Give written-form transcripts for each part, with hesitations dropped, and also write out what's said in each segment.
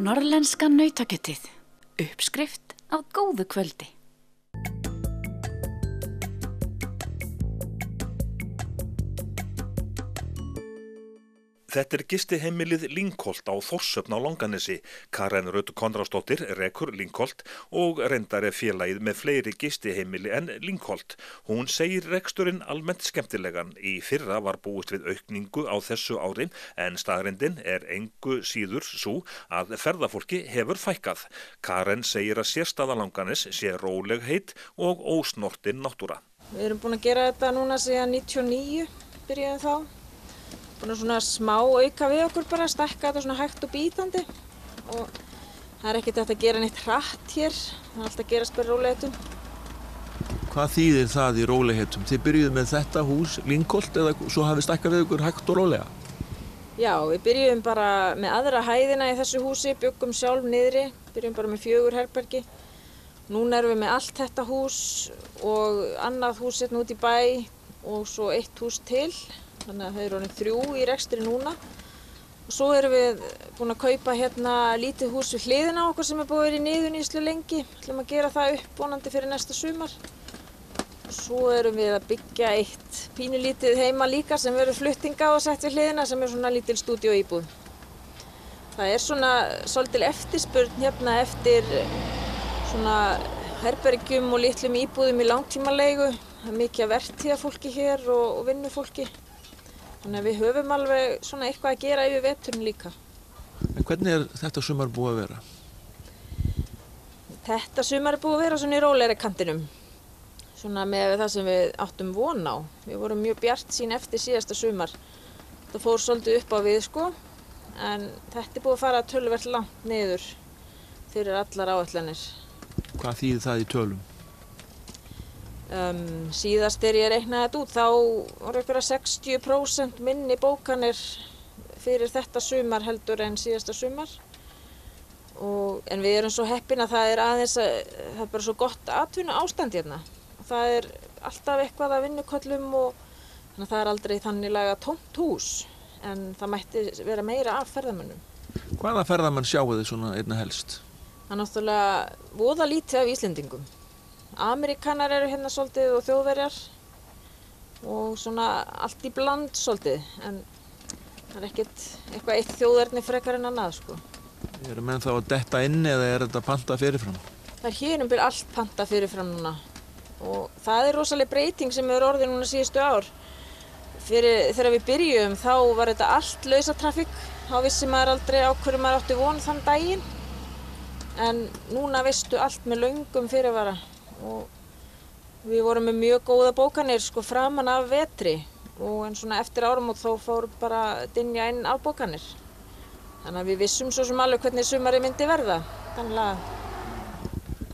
Norrlenska nautakjötið, uppskrift á góðu kvöldi. Þetta gistiheimilið Lyngholt á Þórshöfn á Langanesi. Karen Rut Konráðsdóttir rekur Lyngholt og reyndar félagið með fleiri gistiheimili en Lyngholt. Hún segir reksturinn almennt skemmtilegan. Í fyrra var búist við aukningu á þessu ári en staðreyndin engu síður sú að ferðafólki hefur fækkað. Karen segir að sérstaða Langanes sé rólegheit og ósnortin náttúra. Við erum búin að gera þetta núna síðan 99, byrjaði þá. Búin að svona smá auka við okkur bara, stækka þetta svona hægt og bítandi og það ekkert hægt að gera neitt hratt hér, það alltaf að gerast bara rólegheitum. Hvað þýðir það í rólegheitum? Þið byrjuðu með þetta hús, Lyngholt, eða svo hafið stækkað við ykkur hægt og rólega? Já, við byrjuðum bara með aðra hæðina í þessu húsi, bjuggum sjálf niðri, byrjuðum bara með 4 herbergi. Núna erum við með allt þetta hús og annað hús hérna út í bæ og svo 1 hús til. Þannig að það eru orðin 3 í rekstri núna. Og svo erum við búin að kaupa hérna lítið hús við hliðina á okkur sem búið að vera í niðurníðslu lengi. Við ætlum að gera það upp vonandi fyrir næsta sumar. Og svo erum við að byggja eitt pínulítið heima líka sem verður fluttinga og sett við hliðina sem svona lítil stúdíóíbúð. Það svona svolítil eftirspurn hérna eftir svona herbergjum og litlum íbúðum í langtímaleigu. Það mikið að vertíðafólki hér og vinnufólki. Þannig að við höfum alveg svona eitthvað að gera yfir veturinn líka. En hvernig þetta sumar búið að vera? Þetta sumar búið að vera svona í rólegri kantinum. Svona með það sem við áttum von á. Við vorum mjög bjartsýn eftir síðasta sumar. Það fór svolítið upp á við sko. En þetta búið að fara töluvert langt niður fyrir allar áætlanir. Hvað þýðir það í tölum? Síðast ég reiknaði þetta út, þá voru einhverja 60% minni bókanir fyrir þetta sumar heldur en síðasta sumar. En við erum svo heppin að það aðeins, það bara svo gott atvinnu ástand hérna. Það alltaf eitthvað að vinnuköllum og þannig að það aldrei þannig tómt hús. En það mætti vera meira af ferðamönnum. Hvaða ferðamenn sjáu þið svona einna helst? Það náttúrulega voða lítið af Íslendingum. Amerikanar eru hérna svolítið og Þjóðverjar og svona allt í bland svolítið, en það ekkert eitthvað eitt þjóðerni frekar en annað sko. Eru menn þá að detta inn eða þetta panta fyrirfram? Það hér allt panta fyrirfram núna og það rosaleg breyting sem orðið núna síðustu ár. Þegar við byrjum þá var þetta allt lausatrafík, þá vissi maður aldrei á hverju maður átti von þann daginn, en núna veistu allt með löngum fyrirvara. Og við vorum með mjög góða bókanir sko framan af vetri og en svona eftir áramót þá fór bara dynja inn afbókanir. Þannig að við vissum svo sem alveg hvernig sumarið myndi verða.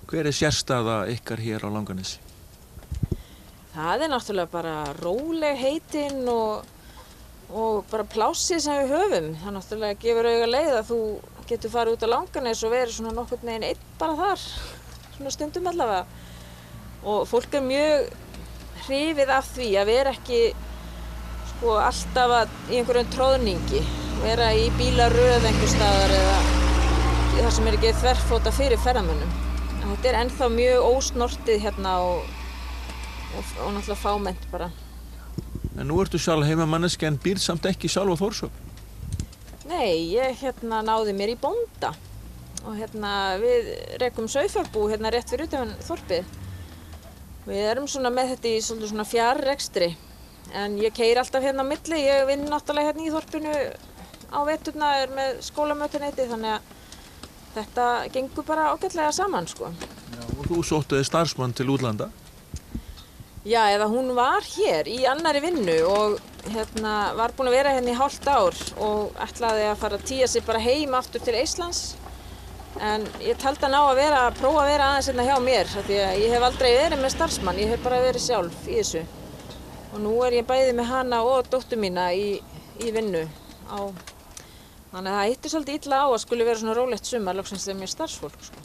Hver sérstaða ykkar hér á Langanesi? Það náttúrulega bara rólegheitin og bara plássið sem við höfum. Það náttúrulega gefur auga leið að þú getur farið út á Langanes og verið svona nokkurn veginn einn bara þar, svona stundum allavega. Og fólk mjög hrifið af því að vera ekki sko alltaf í einhverjum tróðningi, vera í bílaröð einhvers staðar eða það sem ekki þverfóta fyrir ferðamönnum. En þetta ennþá mjög ósnortið hérna og náttúrulega fámennt bara. En nú ertu sjálf heimamanneskja en býrð samt ekki sjálf á Þórshöfn? Nei, ég náði mér í bónda og við rekum sauðfjárbú rétt fyrir utan þorpið. Við erum svona með þetta í svona fjarrekstri, en ég keyri alltaf hérna á milli. Ég vinn náttúrulega hérna í þorpinu á veturna, með skólamötuneyti, þannig að þetta gengur bara ágætlega saman sko. Já, og þú sóttuði starfsmann til útlanda? Já, eða hún var hér í annarri vinnu og var búin að vera hérna í hálft ár og ætlaði að fara að tía sig bara heim aftur til Íslands. En ég taldi hann á að prófa að vera aðeins hérna hjá mér, því að ég hef aldrei verið með starfsmann, ég hef bara verið sjálf í þessu. Og nú ég bæði með hana og dóttur mína í vinnu. Þannig að það hittir svolítið illa á að skuli vera svona rólegt sumar, loksins þegar mér starfsfólk sko.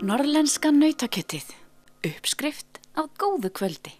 Norrlenska nautakjötið, uppskrift á góðu kvöldi.